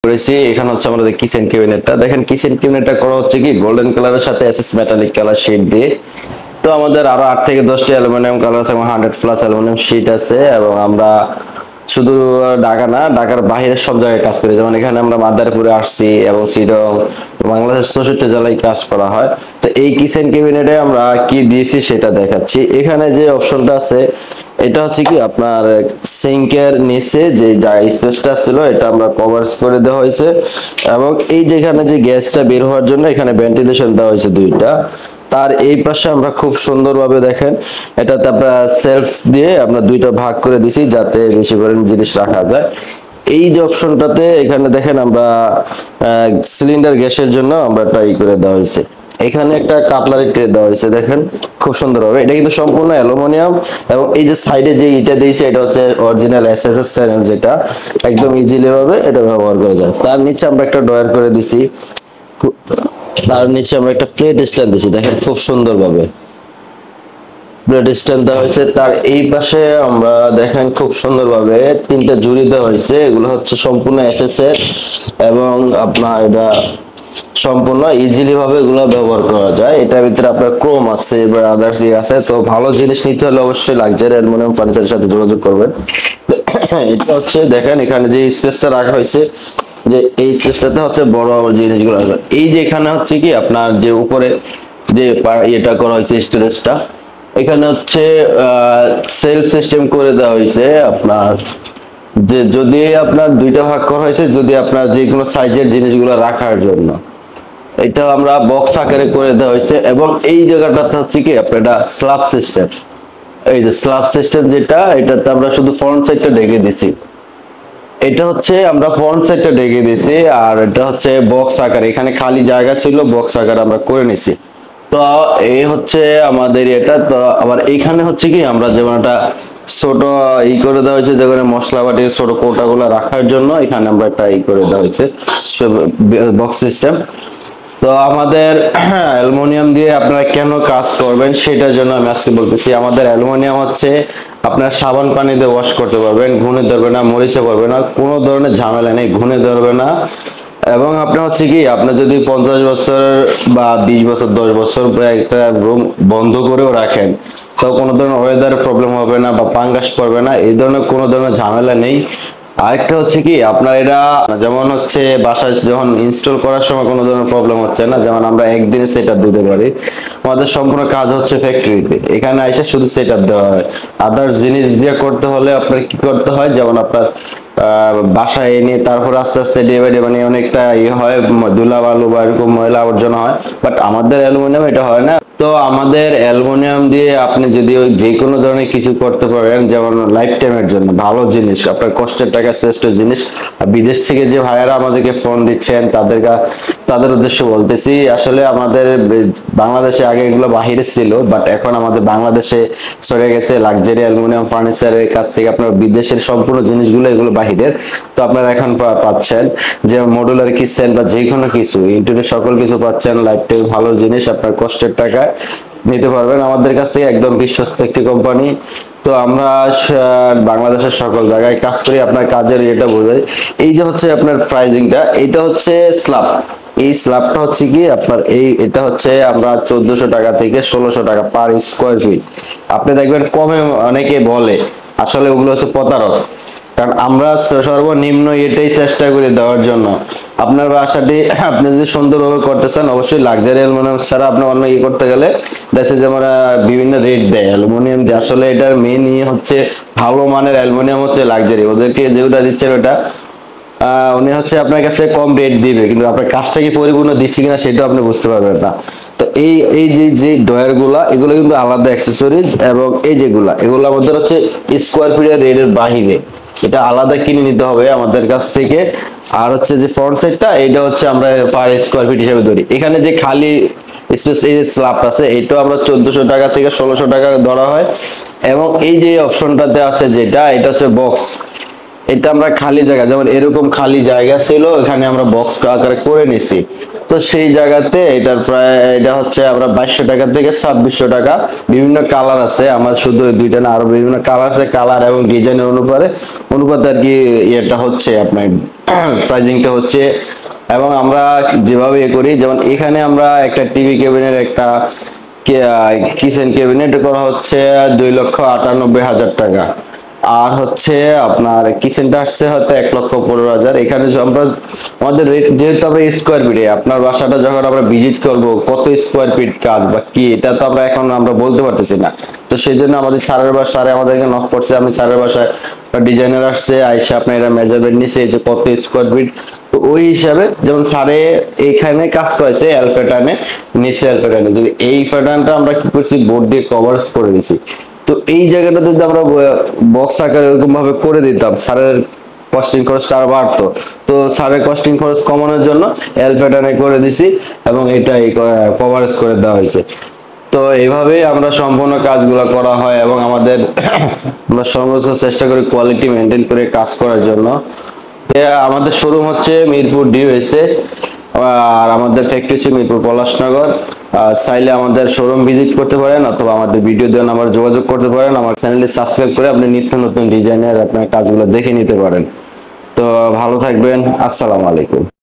করেছি। এখানে হচ্ছে আমাদের কিচেন ক্যাবিনেটটা দেখেন, কিচেন ক্যাবিনেটটা করা হচ্ছে কি গোল্ডেন কালারের সাথে এসএস মেটালিক কালার শেড দিয়ে। তো আমাদের আরো 8 থেকে 10টা অ্যালুমিনিয়াম কালার আছে এবং 100+ অ্যালুমিনিয়াম শীট আছে, এবং আমরা শুধু ঢাকা না, ঢাকার বাইরে সব জায়গায় কাজ করি। যেমন এখানে আমরা মাদারীপুরে আসছি এবং চিটং, বাংলাদেশ 64 জেলায় কাজ করা হয়। তো এই কিচেন ক্যাবিনেটে আমরা কি দিয়েছি সেটা দেখাচ্ছি। এখানে যে অপশনটা আছে এটা হচ্ছে কি আপনার সিঙ্কের নিচে যে স্পেসটা ছিল এটা আমরা কভারস করে দেওয়া হয়েছে, এবং এই যেখানে যে গ্যাসটা বের হওয়ার জন্য এখানে ভেন্টিলেশন দেওয়া হয়েছে দুইটা। তার এই পাশে আমরা খুব সুন্দরভাবে দেখেন এটাতে আমরা সেলফস দিয়ে আমরা দুইটা ভাগ করে দিছি যাতে বেশি পরিমাণ জিনিস রাখা যায়। এই যে অপশনটাতে এখানে দেখেন আমরা সিলিন্ডার গ্যাসের জন্য আমরা ট্রাই করে দেওয়া হয়েছে। এখানে একটা কাটলারি ট্রে দেওয়া হয়েছে দেখেন খুব সুন্দরভাবে। এটা কিন্তু সম্পূর্ণ অ্যালুমিনিয়াম, এবং এই যে সাইডে যে ইটা দিয়েছে এটা হচ্ছে অরিজিনাল এসএসএস চ্যানেল, যেটা একদম ইজিলি ভাবে এটা ব্যবহার করা যায়। তার নিচে আমরা একটা ড্রয়ার করে দিছি, তার নিচে আমরা একটা প্লেট স্ট্যান্ড দিছি দেখেন খুব সুন্দরভাবে প্লেট স্ট্যান্ড দেওয়া হয়েছে। তার এই পাশে আমরা দেখেন খুব সুন্দরভাবে তিনটা জুড়ি দেওয়া হয়েছে, এগুলো হচ্ছে সম্পূর্ণ এসএসএস, এবং আপনার এটা সম্পূর্ণ ইজিলি ভাবে এগুলো ব্যবহার করা যায়। এটার ভিতরে আপনার ক্রোম আছে বা আদার্স আছে। তো ভালো জিনিস নিতে হলে অবশ্যই লাক্সারি অ্যালুমিনিয়াম ফার্নিচারের সাথে যোগাযোগ করবেন। এটা হচ্ছে দেখেন এখানে যে স্পেসটা রাখা হয়েছে, যে এই স্পেসটাতে হচ্ছে বড় জিনিসগুলো আছে। এই যে এখানে হচ্ছে কি আপনার যে উপরে যে এটা করা হয়েছে স্টোরেজটা, এখানে হচ্ছে সেলফ সিস্টেম করে দেওয়া হয়েছে আপনার, যে যদি আপনার দুইটা ভাগ করা হয়েছে, যদি আপনার যে কোনো সাইজের জিনিসগুলো রাখার জন্য এটা আমরা বক্স আকারে করে দেওয়া হয়েছে। এবং এই জায়গাটাতে হচ্ছে কি আপনার এটা স্ল্যাব সিস্টেম, এই যে স্ল্যাব সিস্টেম যেটা, এটাতে আমরা শুধু ফ্রন্ট সাইডটা ঢেকে দিছি। এটা হচ্ছে আমরা ফ্রন্ট সাইডটা ঢেকে দিছি, আর এটা হচ্ছে বক্স আকারে, এখানে খালি জায়গা ছিল বক্স আকারে আমরা করে নিছি। তো এই হচ্ছে আমাদের এটা। তো আবার এইখানে হচ্ছে কি আমরা যেমন একটা ছোট করে দেওয়া হয়েছে, যেখানে মশলা বাটির ছোট কোটাগুলো রাখার জন্য এখানে আমরা একটা করে দেওয়া হয়েছে বক্স সিস্টেম। তো আমাদের অ্যালুমিনিয়াম দিয়ে আপনারা কেন কাজ করবেন সেটার জন্য আমি আজকে বলতেছি। আমাদের অ্যালুমিনিয়াম হচ্ছে আপনার সাবান পানি দিয়ে ওয়াশ করতে পারবেন, ঘুনে ধরবে না, মরিচা পড়বে না, কোনো ধরনের ঝামেলা নেই, ঘুনে ধরবে না। এবং আপনার হচ্ছে কি আপনি যদি 50 বছর বা 20 বছর 10 বছর প্রায় একটা রুম বন্ধ করেও রাখেন, তো কোনো ধরনের ওয়েদার প্রবলেম হবে না বা পাঙ্গাস পড়বে না, এই ধরনের কোনো ধরনের ঝামেলা নেই। আরেকটা হচ্ছে কি আপনার এটা যেমন হচ্ছে বাসায় যখন ইনস্টল করার সময় কোনো ধরনের প্রবলেম হচ্ছে না, যেমন আমরা একদিনে সেটআপ দিতে পারি। আমাদের সম্পূর্ণ কাজ হচ্ছে ফ্যাক্টরিতে, এখানে এসে শুধু সেটআপ দেওয়া হয়। আদার্স জিনিস দিয়ে করতে হলে আপনার কি করতে হয়, যেমন আপনার বাসায় এনে তারপর আস্তে আস্তে ডে বাই ডে মানে অনেকটা হয়, ধুলা বালু বা এরকম ময়লা আবর্জনা হয়। বাট আমাদের অ্যালুমিনিয়াম এটা হয় না। তো আমাদের অ্যালুমিনিয়াম দিয়ে আপনি যদি যে কোনো ধরনের কিছু করতে পারেন, যেমন লাইফ টাইমের জন্য ভালো জিনিস, আপনার কষ্টের টাকা শ্রেষ্ঠ জিনিস। বিদেশ থেকে যে ভাইয়ারা আমাদেরকে ফোন দিচ্ছেন তাদের উদ্দেশ্যে বলতেছি, আসলে আমাদের বাংলাদেশে আগে এগুলো বাহিরে ছিল, বাট এখন আমাদের বাংলাদেশে সরে গেছে লাক্সারি অ্যালুমিনিয়াম ফার্নিচারের কাছ থেকে আপনার বিদেশের সম্পূর্ণ জিনিসগুলো এগুলো বাহিরের। তো আপনারা এখন পাচ্ছেন যে মডুলার কিচেন বা যে কোনো কিছু ইন্টারনেট সকল কিছু পাচ্ছেন লাইফ টাইম ভালো জিনিস, আপনার কষ্টের টাকায় নিতে পারবেন আমাদের কাছ থেকে, একদম বিশ্বস্ত একটি কোম্পানি। তো আমরা বাংলাদেশের সকল জায়গায় কাজ করি, আপনার কাজের এটা বোঝাই। এই যে হচ্ছে আপনার প্রাইজিংটা, এটা হচ্ছে স্ল্যাব। এই স্ল্যাবটা হচ্ছে কি আপনার এটা হচ্ছে আমরা 1400 টাকা থেকে 1600 টাকা পার স্কোয়ার ফিট। আপনি দেখবেন কমে অনেকে বলে, আসলে ওগুলো হচ্ছে প্রতারক। কারণ আমরা সর্বনিম্ন এটাই চেষ্টা করি দেওয়ার জন্য। আপনার বাসাটি আপনি যদি সুন্দরভাবে করতে চান, অবশ্যই লাক্সারি অ্যালুমিনিয়াম ছাড়া আপনি অন্য করতে গেলে দেশে যেমন বিভিন্ন রেট দেয় অ্যালুমিনিয়াম দিয়ে, আসলে এটার মেইন হচ্ছে ভালো মানের অ্যালুমিনিয়াম হচ্ছে লাক্সারি। ওদেরকে যেটা দিচ্ছেন ওটা উনি হচ্ছে আপনার কাছ থেকে কম রেট দিবে, কিন্তু আপনার কাজটা কি পরিপূর্ণ দিচ্ছে কিনা সেটাও আপনি বুঝতে পারবেন না। তো এই যে ডয়ার গুলা এগুলো কিন্তু আলাদা অ্যাক্সেসরিজ, এবং এই যেগুলা এগুলো আমাদের হচ্ছে স্কোয়ার ফিটের রেটের বাহিরে, এটা আলাদা কিনে নিতে হবে আমাদের কাছ থেকে। আর হচ্ছে যে ফ্রন্ট সাইডটা এটা হচ্ছে আমরা পার স্কোয়ার ফিট হিসেবে ধরি। এখানে যে খালি স্পেস এই যে স্ল্যাবটা আছে এটাও আমরা 1400 টাকা থেকে 1600 টাকা ধরা হয়। এবং এই যে অপশনটাতে আছে যেটা, এটা হচ্ছে বক্স। এটা আমরা খালি জায়গা, যেমন এরকম খালি জায়গা ছিল, এখানে আমরা বক্স আকারে করে নিছি। তো সেই জায়গাতে এটার প্রায় এটা হচ্ছে আমরা 2200 টাকা থেকে 2600 টাকা, বিভিন্ন কালার আছে আমার, শুধু দুইটা না আরো বিভিন্ন কালার আছে, কালার এবং ডিজাইনের অনুপাতে আর কি এটা হচ্ছে আপনার প্রাইজিংটা হচ্ছে। এবং আমরা যেভাবে করি, যেমন এখানে আমরা একটা টিভি কেবিনের একটা কিচেন ক্যাবিনেট করা হচ্ছে 2,98,000 টাকা। আর হচ্ছে আপনার কিচেনটা আসছে হয়তো 1,15,000। এখানে আমরা আমাদের রেট যেহেতু আমরা স্কোয়ার ফিটে, আপনার বাসাটা যখন আমরা ভিজিট করব কত স্কোয়ার ফিট কাজ বা কি, এটা তো আমরা এখন আমরা বলতে পারতেছি না। তো সেই জন্য আমাদের স্যারের বাসায় আমাদেরকে নক করছে, আমি স্যারের বাসায় ডিজাইনার আসছে, আইসা আপনার এটা মেজারমেন্ট নিচ্ছে যে কত স্কোয়ার ফিট। তো ওই হিসাবে যেমন স্যারে এইখানে কাজ করেছে এল প্যাটার্নে, নিচে এল প্যাটার্নে, যদি এই প্যাটার্নটা আমরা কি করছি বোর্ড দিয়ে কভারস করে দিয়েছি। তো এই জায়গাটা যদি আমরা বক্স আকারে এরকম ভাবে করে দিতাম, স্যারের কস্টিং খরচটা আর বাড়তো। তো স্যারের কস্টিং খরচ কমানোর জন্য এল প্যাটার্নে করে দিছি এবং এটাই কভারেজ করে দেওয়া হয়েছে। তো এইভাবে আমরা সম্পূর্ণ কাজগুলো করা হয় এবং আমাদের আমরা সর্বোচ্চ চেষ্টা করি কোয়ালিটি মেনটেন করে কাজ করার জন্য। আমাদের শোরুম হচ্ছে মিরপুর ডিওএসএস, আর আমাদের ফ্যাক্টরি হচ্ছে মিরপুর পলাশনগর। চাইলে আমাদের শোরুম ভিজিট করতে পারেন অথবা আমাদের ভিডিও দেওয়া নাম্বার যোগাযোগ করতে পারেন। আমার চ্যানেলটি সাবস্ক্রাইব করে আপনি নিত্য নতুন ডিজাইনের আপনার কাজগুলো দেখে নিতে পারেন। তো ভালো থাকবেন, আসসালামু আলাইকুম।